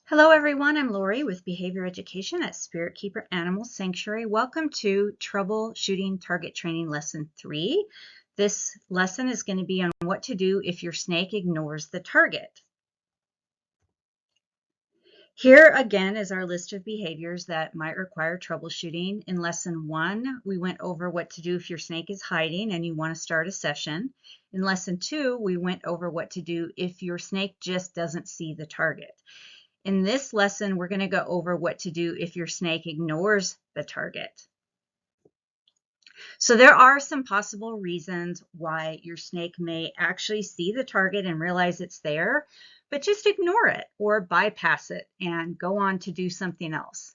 Hello everyone, I'm Lori with Behavior Education at Spirit Keeper Animal Sanctuary. Welcome to Troubleshooting Target Training Lesson 3. This lesson is going to be on what to do if your snake ignores the target. Here again is our list of behaviors that might require troubleshooting. In Lesson 1, we went over what to do if your snake is hiding and you want to start a session. In Lesson 2, we went over what to do if your snake just doesn't see the target. In this lesson, we're going to go over what to do if your snake ignores the target. So there are some possible reasons why your snake may actually see the target and realize it's there, but just ignore it or bypass it and go on to do something else.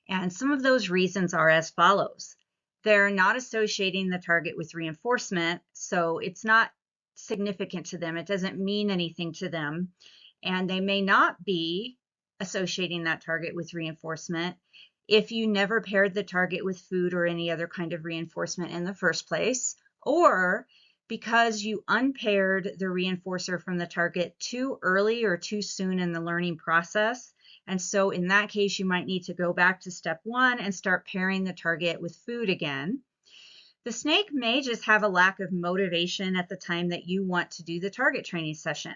And some of those reasons are as follows. They're not associating the target with reinforcement, so it's not significant to them. It doesn't mean anything to them. And they may not be associating that target with reinforcement if you never paired the target with food or any other kind of reinforcement in the first place, or because you unpaired the reinforcer from the target too early or too soon in the learning process. And so in that case, you might need to go back to step 1 and start pairing the target with food again. The snake may just have a lack of motivation at the time that you want to do the target training session.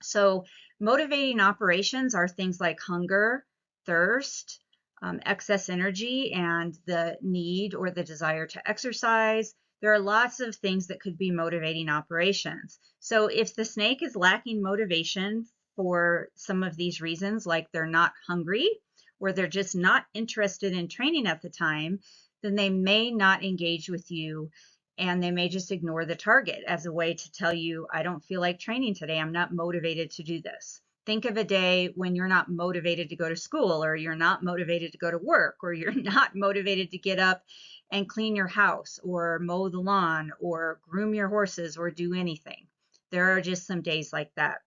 So motivating operations are things like hunger, thirst, excess energy, and the need or the desire to exercise. There are lots of things that could be motivating operations. So if the snake is lacking motivation for some of these reasons, like they're not hungry or they're just not interested in training at the time, then they may not engage with you and they may just ignore the target as a way to tell you, I don't feel like training today. I'm not motivated to do this. Think of a day when you're not motivated to go to school, or you're not motivated to go to work, or you're not motivated to get up and clean your house or mow the lawn or groom your horses or do anything. There are just some days like that.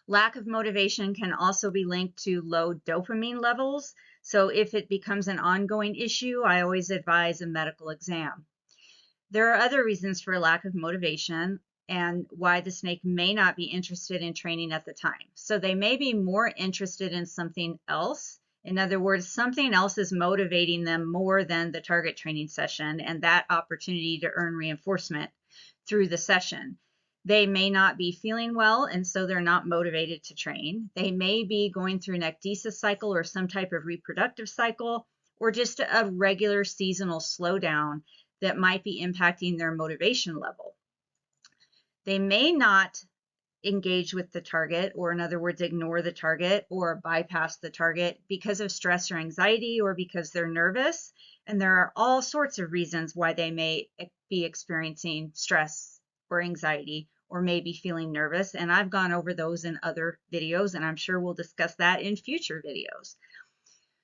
Lack of motivation can also be linked to low dopamine levels. So if it becomes an ongoing issue, I always advise a medical exam. There are other reasons for a lack of motivation and why the snake may not be interested in training at the time. So they may be more interested in something else. In other words, something else is motivating them more than the target training session and that opportunity to earn reinforcement through the session. They may not be feeling well, and so they're not motivated to train. They may be going through an ecdysis cycle or some type of reproductive cycle, or just a regular seasonal slowdown that might be impacting their motivation level. They may not engage with the target, or in other words, ignore the target or bypass the target because of stress or anxiety or because they're nervous. And there are all sorts of reasons why they may be experiencing stress or anxiety or maybe feeling nervous. And I've gone over those in other videos, and I'm sure we'll discuss that in future videos.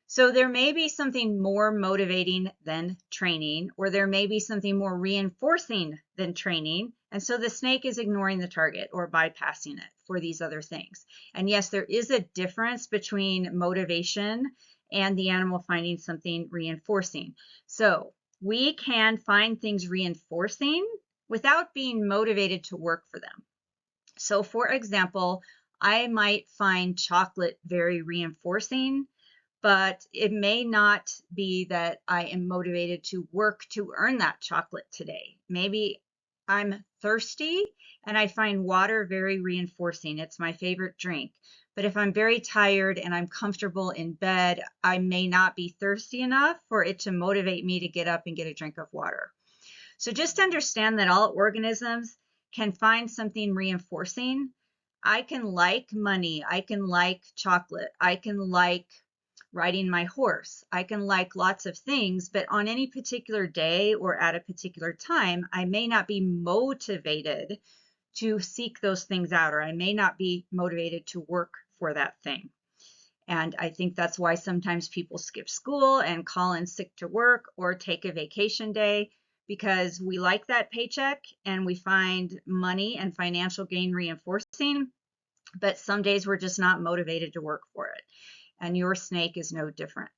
So there may be something more motivating than training, or there may be something more reinforcing than training. And so the snake is ignoring the target or bypassing it for these other things. And yes, there is a difference between motivation and the animal finding something reinforcing. So we can find things reinforcing without being motivated to work for them. So for example, I might find chocolate very reinforcing, but it may not be that I am motivated to work to earn that chocolate today. Maybe I'm thirsty and I find water very reinforcing. It's my favorite drink. But if I'm very tired and I'm comfortable in bed, I may not be thirsty enough for it to motivate me to get up and get a drink of water. So just understand that all organisms can find something reinforcing. I can like money. I can like chocolate. I can like riding my horse. I can like lots of things, but on any particular day or at a particular time, I may not be motivated to seek those things out, or I may not be motivated to work for that thing. And I think that's why sometimes people skip school and call in sick to work or take a vacation day, because we like that paycheck and we find money and financial gain reinforcing, but some days we're just not motivated to work for it. And your snake is no different.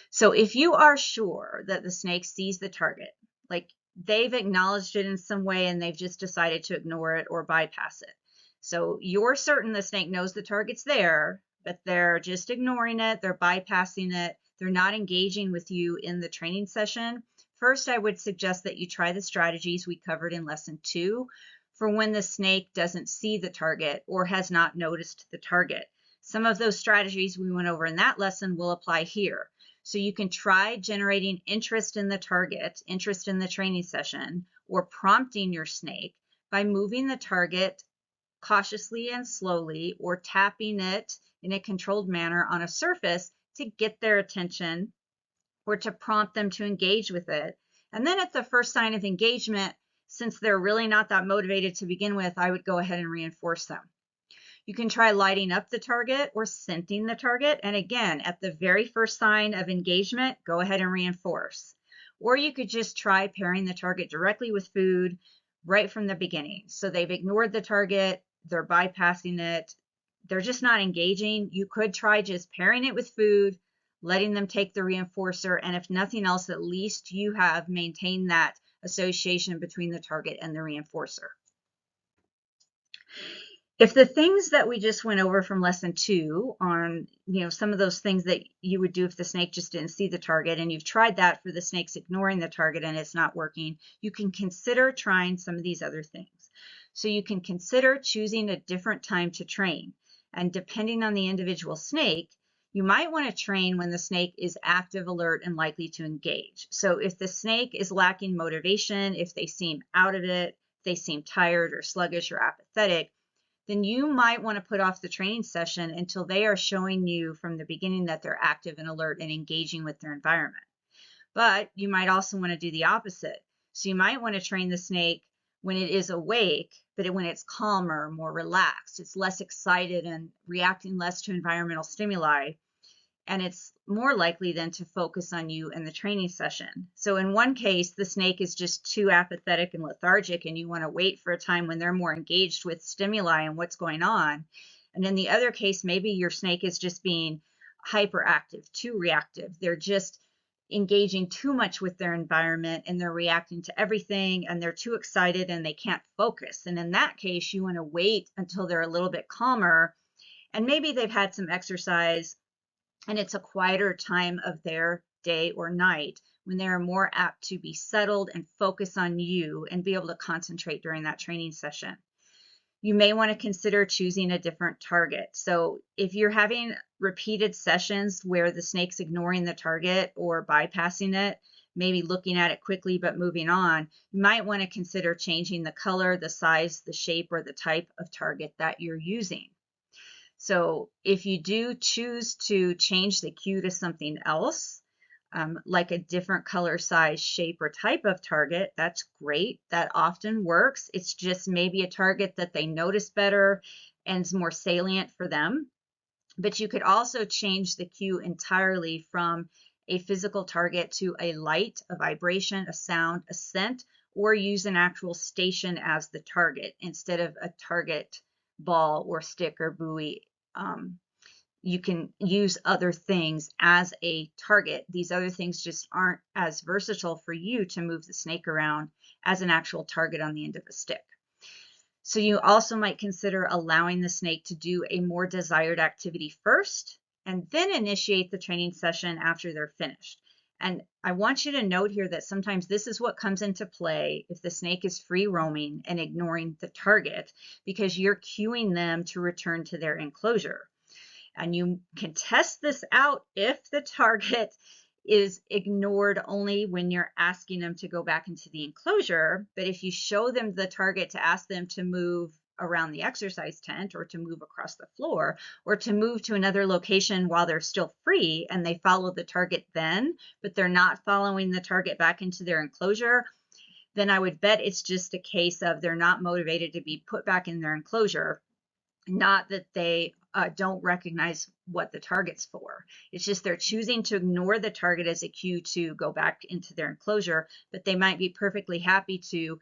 So if you are sure that the snake sees the target, like they've acknowledged it in some way and they've just decided to ignore it or bypass it, So you're certain the snake knows the target's there, but they're just ignoring it, they're bypassing it, they're not engaging with you in the training session. First, I would suggest that you try the strategies we covered in lesson 2 for when the snake doesn't see the target or has not noticed the target. Some of those strategies we went over in that lesson will apply here. So you can try generating interest in the target, interest in the training session, or prompting your snake by moving the target cautiously and slowly, or tapping it in a controlled manner on a surface to get their attention or to prompt them to engage with it. And then at the first sign of engagement, since they're really not that motivated to begin with, I would go ahead and reinforce them. You can try lighting up the target or scenting the target. And again, at the very first sign of engagement, go ahead and reinforce. Or you could just try pairing the target directly with food right from the beginning. So they've ignored the target, they're bypassing it, they're just not engaging. You could try just pairing it with food, letting them take the reinforcer, and if nothing else, at least you have maintained that association between the target and the reinforcer. If the things that we just went over from lesson 2 on, some of those things that you would do if the snake just didn't see the target, and you've tried that for the snakes ignoring the target and it's not working, you can consider trying some of these other things. So you can consider choosing a different time to train. And depending on the individual snake, you might want to train when the snake is active, alert, and likely to engage. So if the snake is lacking motivation, if they seem out of it, if they seem tired or sluggish or apathetic, then you might want to put off the training session until they are showing you from the beginning that they're active and alert and engaging with their environment. But you might also want to do the opposite. So you might want to train the snake when it is awake, but when it's calmer, more relaxed, it's less excited and reacting less to environmental stimuli, and it's more likely then to focus on you in the training session. So in one case, the snake is just too apathetic and lethargic, and you want to wait for a time when they're more engaged with stimuli and what's going on. And in the other case, maybe your snake is just being hyperactive, too reactive. They're just engaging too much with their environment and they're reacting to everything and they're too excited and they can't focus. And in that case, you want to wait until they're a little bit calmer and maybe they've had some exercise and it's a quieter time of their day or night when they're more apt to be settled and focus on you and be able to concentrate during that training session. You may want to consider choosing a different target. So if you're having repeated sessions where the snake's ignoring the target or bypassing it, maybe looking at it quickly but moving on, you might want to consider changing the color, the size, the shape, or the type of target that you're using. So if you do choose to change the cue to something else, like a different color, size, shape, or type of target, that's great. That often works. It's just maybe a target that they notice better and is more salient for them. But you could also change the cue entirely from a physical target to a light, a vibration, a sound, a scent, or use an actual station as the target instead of a target ball or stick or buoy. You can use other things as a target. These other things just aren't as versatile for you to move the snake around as an actual target on the end of a stick. So you also might consider allowing the snake to do a more desired activity first and then initiate the training session after they're finished. And I want you to note here that sometimes this is what comes into play if the snake is free roaming and ignoring the target, because you're cueing them to return to their enclosure. And you can test this out if the target is ignored only when you're asking them to go back into the enclosure. But if you show them the target to ask them to move around the exercise tent or to move across the floor or to move to another location while they're still free and they follow the target then, but they're not following the target back into their enclosure, then I would bet it's just a case of they're not motivated to be put back in their enclosure, not that they don't recognize what the target's for. It's just they're choosing to ignore the target as a cue to go back into their enclosure, but they might be perfectly happy to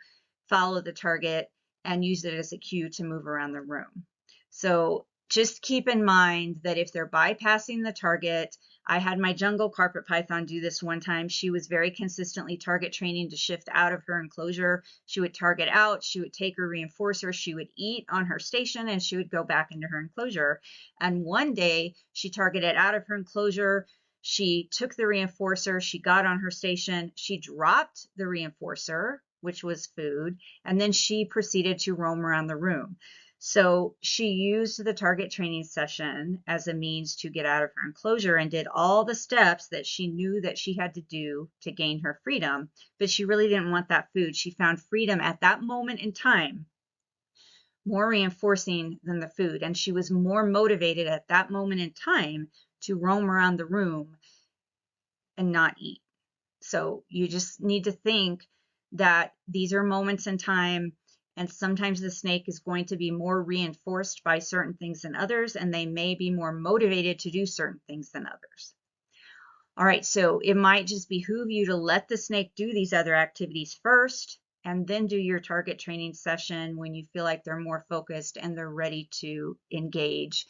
follow the target and use it as a cue to move around the room. So just keep in mind that if they're bypassing the target, I had my jungle carpet python do this one time. She was very consistently target training to shift out of her enclosure. She would target out, she would take her reinforcer, she would eat on her station, and she would go back into her enclosure. And one day she targeted out of her enclosure. She took the reinforcer, she got on her station, she dropped the reinforcer, which was food, and then she proceeded to roam around the room. So she used the target training session as a means to get out of her enclosure and did all the steps that she knew that she had to do to gain her freedom, but she really didn't want that food. She found freedom at that moment in time more reinforcing than the food, and she was more motivated at that moment in time to roam around the room and not eat. So you just need to think that these are moments in time, and sometimes the snake is going to be more reinforced by certain things than others, and they may be more motivated to do certain things than others. All right, so it might just behoove you to let the snake do these other activities first, and then do your target training session when you feel like they're more focused and they're ready to engage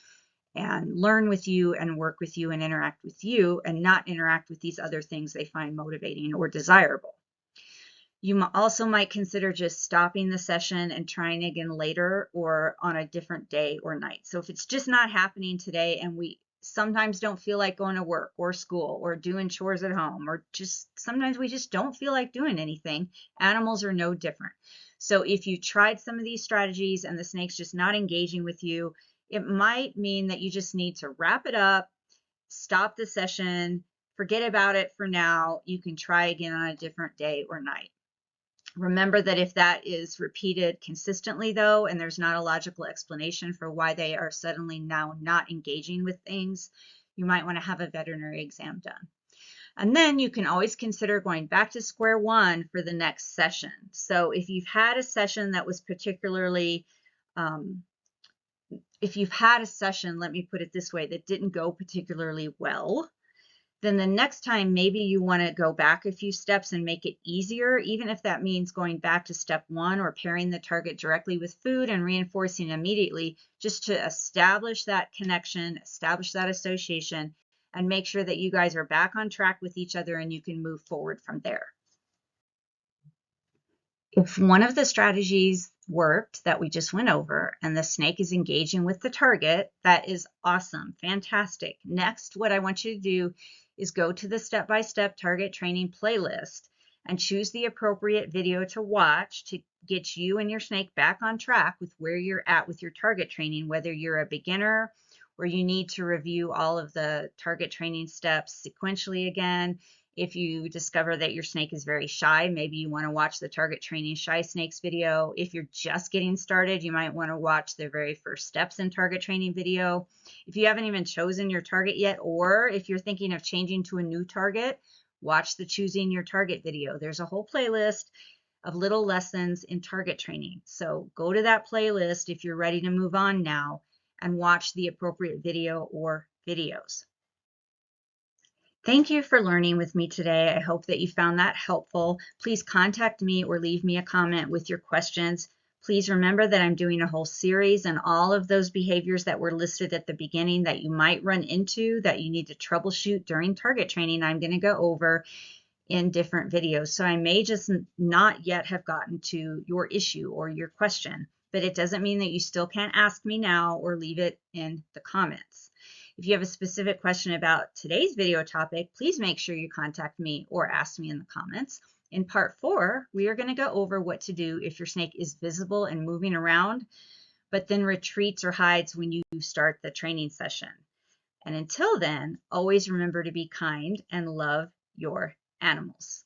and learn with you and work with you and interact with you, and not interact with these other things they find motivating or desirable. You also might consider just stopping the session and trying again later or on a different day or night. So if it's just not happening today, and we sometimes don't feel like going to work or school or doing chores at home, or just sometimes we just don't feel like doing anything, animals are no different. So if you tried some of these strategies and the snake's just not engaging with you, it might mean that you just need to wrap it up, stop the session, forget about it for now. You can try again on a different day or night. Remember that if that is repeated consistently, though, and there's not a logical explanation for why they are suddenly now not engaging with things, you might want to have a veterinary exam done. And then you can always consider going back to square one for the next session. So if you've had a session that was particularly, if you've had a session, let me put it this way, that didn't go particularly well, then the next time maybe you want to go back a few steps and make it easier, even if that means going back to step one or pairing the target directly with food and reinforcing immediately, just to establish that connection, establish that association, and make sure that you guys are back on track with each other and you can move forward from there. If one of the strategies worked that we just went over and the snake is engaging with the target, that is awesome, fantastic. Next, what I want you to do is go to the step-by-step target training playlist and choose the appropriate video to watch to get you and your snake back on track with where you're at with your target training, whether you're a beginner or you need to review all of the target training steps sequentially again. If you discover that your snake is very shy, maybe you want to watch the target training shy snakes video. If you're just getting started, you might want to watch the very first steps in target training video. If you haven't even chosen your target yet, or if you're thinking of changing to a new target, watch the choosing your target video. There's a whole playlist of little lessons in target training. So go to that playlist if you're ready to move on now and watch the appropriate video or videos. Thank you for learning with me today. I hope that you found that helpful. Please contact me or leave me a comment with your questions. Please remember that I'm doing a whole series on all of those behaviors that were listed at the beginning that you might run into that you need to troubleshoot during target training. I'm going to go over in different videos. So I may just not yet have gotten to your issue or your question, but it doesn't mean that you still can't ask me now or leave it in the comments. If you have a specific question about today's video topic, please make sure you contact me or ask me in the comments. In part 4, we are going to go over what to do if your snake is visible and moving around, but then retreats or hides when you start the training session. And until then, always remember to be kind and love your animals.